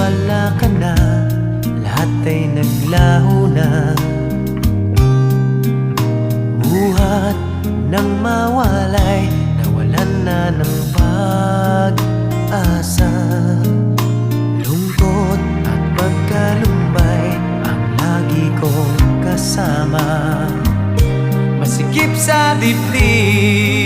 wala ka na, lahat ay naglaho na. Buhat ng mawalay, nawalan na ng pag-asa. Lungkot at pagkalumbay ang lagi kong kasama. Masikip sa dibdib